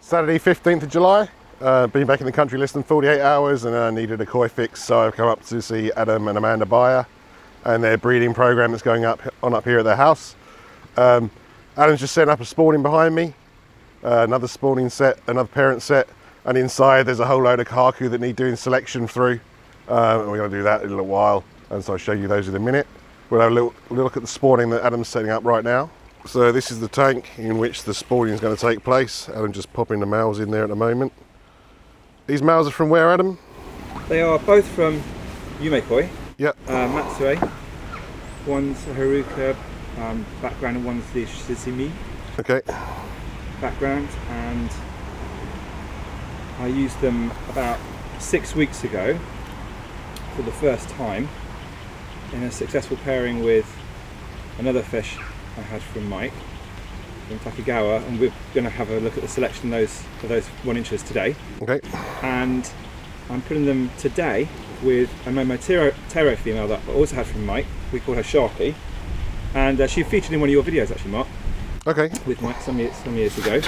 Saturday 15th of July. Been back in the country less than 48 hours and needed a koi fix, so I've come up to see Adam and Amanda Byer and their breeding program that's going up here at their house. Adam's just setting up a spawning behind me, another spawning set, another parent set, and inside there's a whole load of kaku that need doing selection through. And we're going to do that in a little while, and so I'll show you those in a minute. We'll have a little look at the spawning that Adam's setting up right now. So this is the tank in which the spawning is going to take place. Adam just popping the males in there at the moment. These males are from where, Adam? They are both from Yume Koi. Yep. Matsue. One's a Haruka background and one's the Shizumi background. And I used them about 6 weeks ago for the first time in a successful pairing with another fish I had from Mike from Takigawa, and we're going to have a look at the selection of those 1 inches today. Okay. And I'm putting them today with a Momo Tero female that I also had from Mike. We call her Sharky, and she featured in one of your videos actually, Mark. Okay. With Mike some years ago,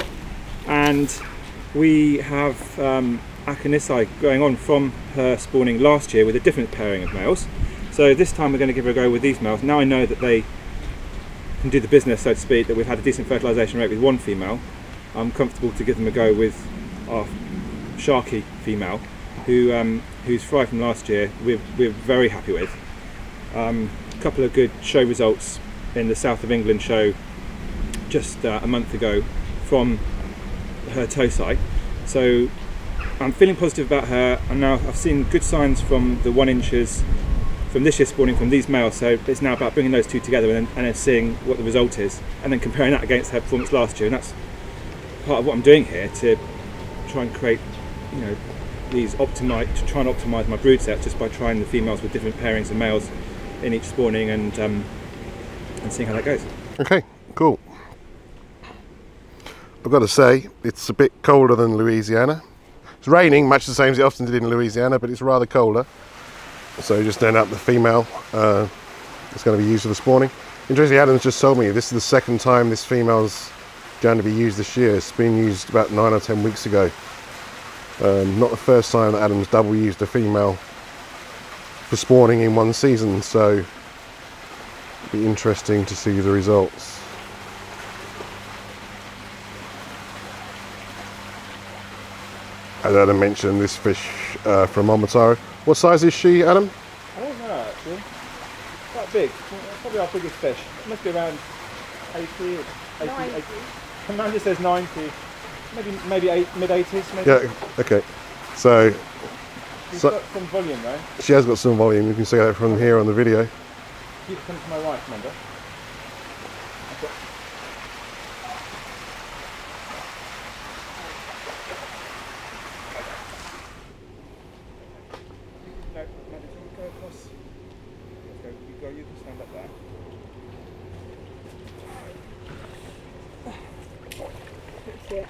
and we have Akanisai going on from her spawning last year with a different pairing of males. So this time we're going to give her a go with these males. Now I know that they can do the business, so to speak, that we've had a decent fertilisation rate with one female. I'm comfortable to give them a go with our Sharky female, who's fry from last year. We're very happy with. A couple of good show results in the south of England show just a month ago from her toe site. So I'm feeling positive about her, and now I've seen good signs from the 1 inches from this year spawning from these males, so it's now about bringing those two together and then seeing what the result is, and then comparing that against her performance last year. And that's part of what I'm doing here, to try and create, you know, to try and optimise my brood set just by trying the females with different pairings of males in each spawning and seeing how that goes. Okay, cool. I've got to say, it's a bit colder than Louisiana. It's raining, much the same as it often did in Louisiana, but it's rather colder. So just turn up the female it's going to be used for the spawning. Interestingly, Adam's just told me this is the second time this female's going to be used this year. It's been used about 9 or 10 weeks ago. Not the first time that Adam's double used a female for spawning in one season, so it'll be interesting to see the results. As Adam mentioned, this fish from Momotaro. What size is she, Adam? I don't know actually. Quite big. Probably our biggest fish. It must be around 80. 80. Amanda says 90. Maybe mid-80s. Maybe. Yeah. Okay. So. She's got some volume though. She has got some volume. You can see that from here on the video. Keep coming to my right, Amanda. You can stand up there. That's it.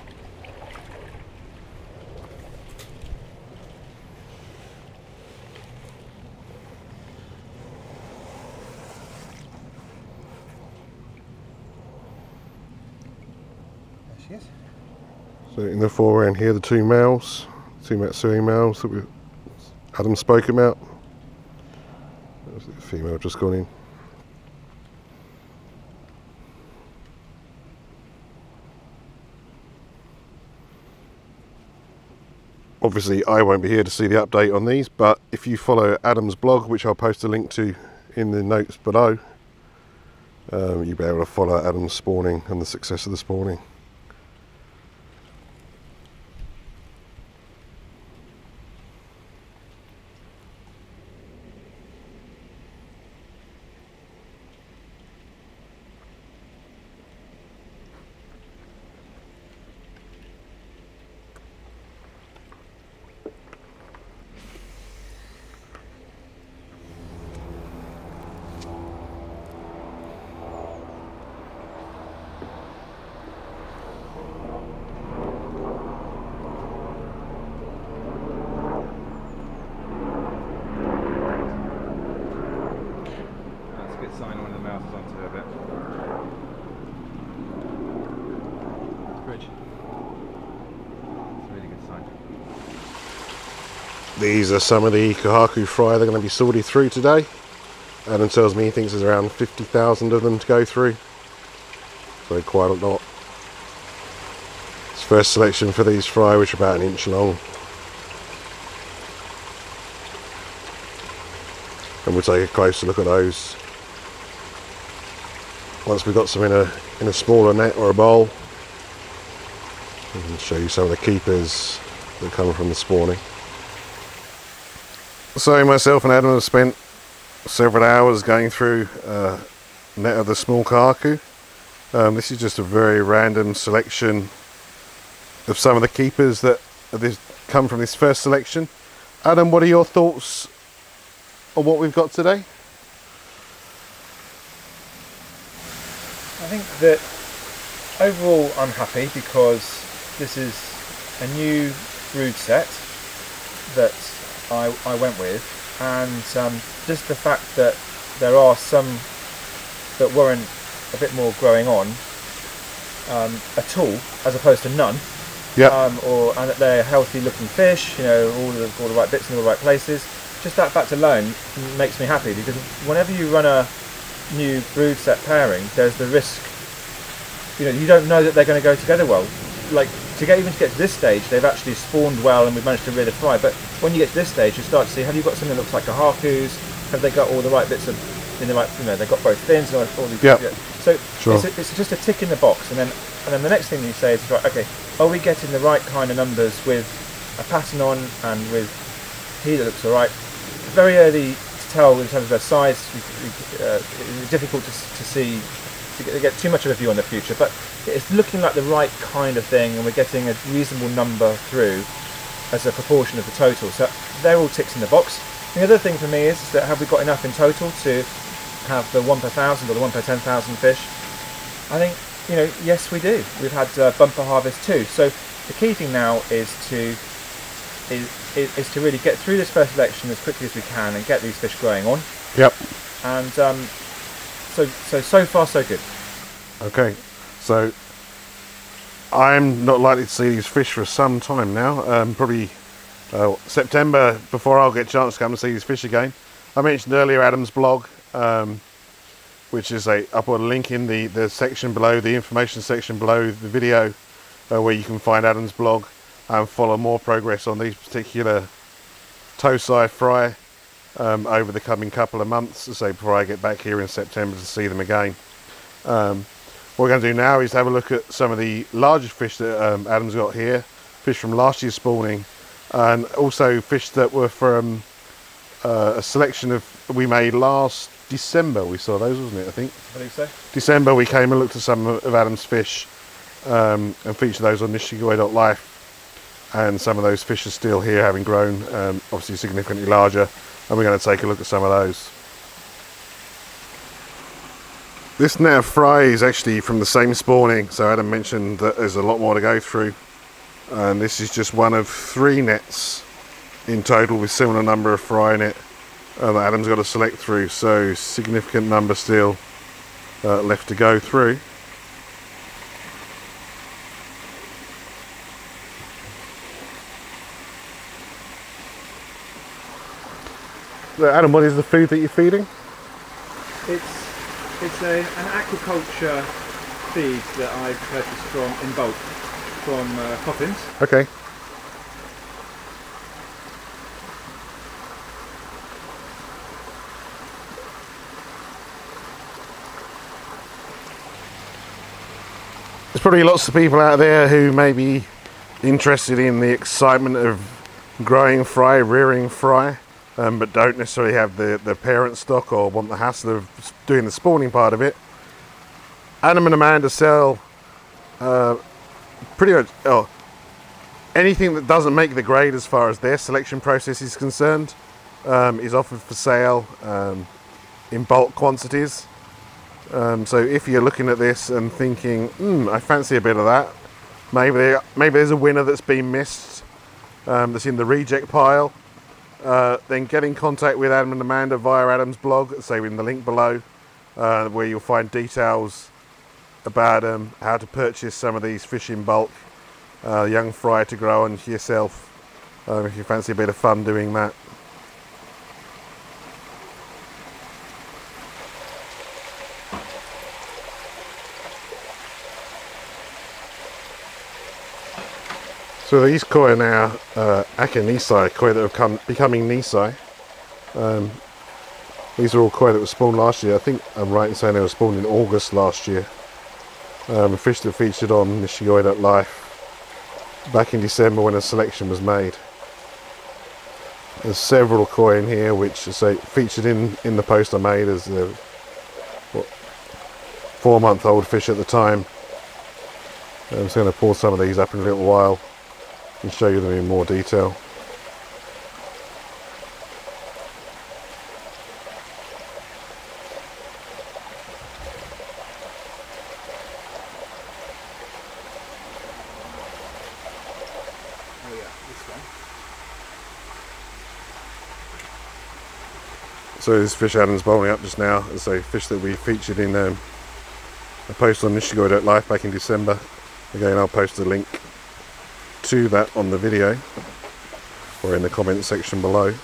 There she is. So in the foreground here, the two Matsui males that Adam spoke about. The female just gone in. Obviously I won't be here to see the update on these, but if you follow Adam's blog, which I'll post a link to in the notes below, you'll be able to follow Adam's spawning and the success of the spawning. These are some of the Kohaku fry they're going to be sorted through today. Adam tells me he thinks there's around 50,000 of them to go through. So quite a lot. It's first selection for these fry, which are about an inch long. And we'll take a closer look at those once we've got some in a smaller net or a bowl. And show you some of the keepers that come from the spawning. So myself and Adam have spent several hours going through a net of the small Kohaku. This is just a very random selection of some of the keepers that come from this first selection. Adam, what are your thoughts on what we've got today? I think that overall I'm happy because this is a new brood set that I went with, and just the fact that there are some that weren't a bit more growing on at all, as opposed to none. Yeah. And that they're healthy looking fish, you know, all the right bits in all the right places. Just that fact alone makes me happy, because whenever you run a new brood set pairing, there's the risk, you know, you don't know that they're going to go together well. Like, even to get to this stage, they've actually spawned well and we've managed to rear the fry. But when you get to this stage, you start to see, have you got something that looks like Kohakus? Have they got all the right bits of, in the right, you know, they've got both fins and all these. Yep. So sure. it's just a tick in the box, and then the next thing you say is, right, okay, are we getting the right kind of numbers with a pattern on and with heat that looks all right? Very early to tell in terms of their size. It's difficult to see, to get too much of a view on the future, but it's looking like the right kind of thing, and we're getting a reasonable number through as a proportion of the total. So they're all ticks in the box. The other thing for me is that, have we got enough in total to have the 1 per 1,000 or the 1 per 10,000 fish? I think, you know, yes we do. We've had bumper harvest too. So the key thing now is to really get through this first selection as quickly as we can and get these fish growing on. Yep. And so far so good. Okay, so I'm not likely to see these fish for some time now. Probably September, before I'll get a chance to come and see these fish again. I mentioned earlier Adam's blog, which is I'll put a link in the section below, the information section below the video, where you can find Adam's blog and follow more progress on these particular toe-side fry over the coming couple of months, say, before I get back here in September to see them again. What we're going to do now is have a look at some of the larger fish that Adam's got here, fish from last year's spawning, and also fish that were from a selection of we made last December. We saw those, wasn't it, I think? I think so. December we came and looked at some of Adam's fish and featured those on Nishigoi.life, and some of those fish are still here, having grown obviously significantly larger, and we're going to take a look at some of those. This net of fry is actually from the same spawning, so Adam mentioned that there's a lot more to go through, and this is just one of 3 nets in total with similar number of fry in it that Adam's got to select through, so significant number still left to go through. So Adam, what is the food that you're feeding? It's an aquaculture feed that I purchased in bulk from Coffins. Okay. There's probably lots of people out there who may be interested in the excitement of growing fry, rearing fry, but don't necessarily have the parent stock or want the hassle of doing the spawning part of it. Adam and Amanda sell pretty much anything that doesn't make the grade as far as their selection process is concerned is offered for sale in bulk quantities. So if you're looking at this and thinking, I fancy a bit of that, maybe there's a winner that's been missed, that's in the reject pile, then get in contact with Adam and Amanda via Adam's blog, say in the link below, where you'll find details about how to purchase some of these fish in bulk, young fry to grow on yourself, if you fancy a bit of fun doing that. So these koi are now Akanisai koi that have becoming Nisai. These are all koi that were spawned last year. I think I'm right in saying they were spawned in August last year. A fish that featured on Nishigoi.life back in December when a selection was made. There's several koi in here which, as I say, featured in the post I made as the 4-month-old fish at the time. I'm just going to pour some of these up in a little while and show you them in more detail. Oh yeah, this one. So this fish Adam's bowling up just now is a fish that we featured in a post on Nishigoi.life back in December. Again, I'll post a link to that on the video or in the comment section below.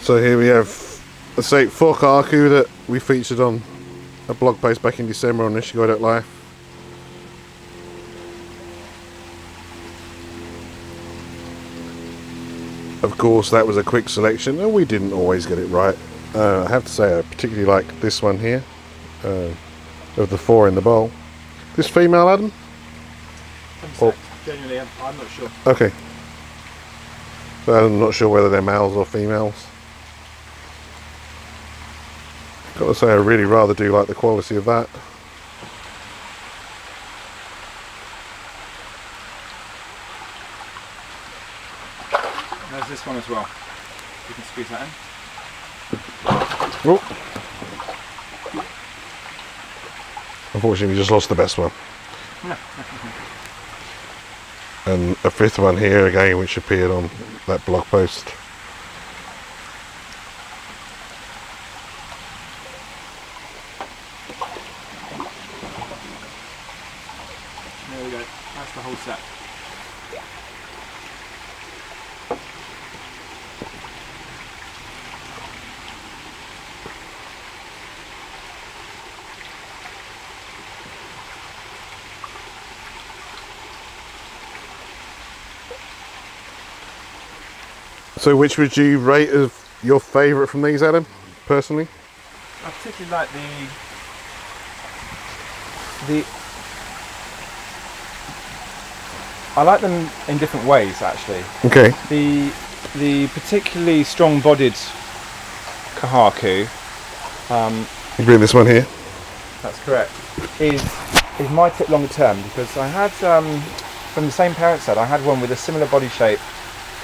So here we have, let's say, 4 kahaku that we featured on a blog post back in December on Nishigoi.life. Of course, that was a quick selection, and we didn't always get it right. I have to say, I particularly like this one here, of the 4 in the bowl. This female, Adam? Genuinely, I'm not sure. Okay. So I'm not sure whether they're males or females. Got to say, I really rather do like the quality of that. There's this one as well. You can squeeze that in. Oh. Unfortunately, we just lost the best one. And a 5th one here again, which appeared on that blog post. There we go. That's the whole set. So which would you rate as your favourite from these, Adam, personally? I particularly like the I like them in different ways, actually. Okay. The particularly strong-bodied kahaku, You bring this one here. that's correct, is my tip longer term, because I had from the same parent set, I had one with a similar body shape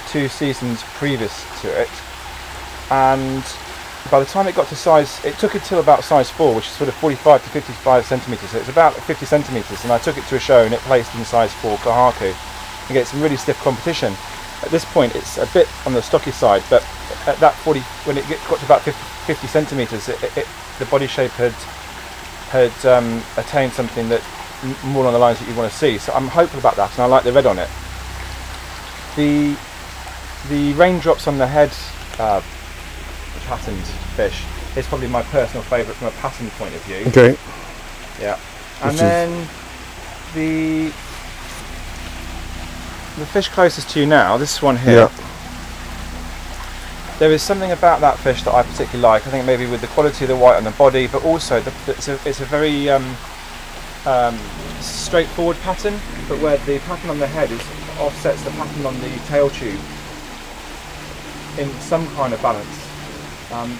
2 seasons previous to it, and by the time it got to size, it took it till about size 4, which is sort of 45 to 55 centimetres, so it's about 50 centimetres, and I took it to a show and it placed in size 4 kahaku and get some really stiff competition. At this point it's a bit on the stocky side, but at that 40, when it got to about 50 centimetres, the body shape had attained something that more along the lines that you want to see, so I'm hopeful about that, and I like the red on it. The raindrops on the head patterned fish is probably my personal favourite from a pattern point of view. Okay. Yeah. And then the fish closest to you now, this one here. Yeah. There is something about that fish that I particularly like. I think maybe with the quality of the white on the body, but also it's a very straightforward pattern, but where the pattern on the head offsets the pattern on the tail tube in some kind of balance.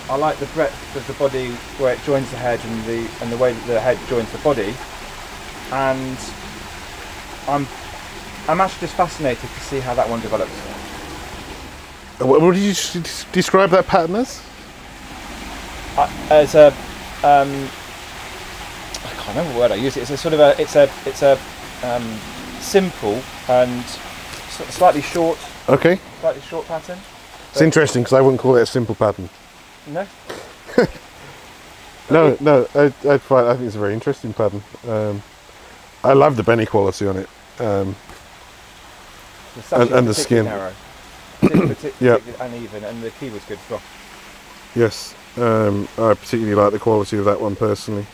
I like the breadth of the body where it joins the head and the way that the head joins the body, and I'm I'm actually just fascinated to see how that one develops. What did you describe that pattern as? As a, I can't remember what word I used. It's a sort of a, it's a simple and slightly short. Okay. Slightly short pattern. It's interesting because I wouldn't call it a simple pattern. No. No, I think it's a very interesting pattern. I love the benny quality on it, and the skin. Narrow. Particularly Yeah. uneven, and the key was good as well. Yes, I particularly like the quality of that one personally.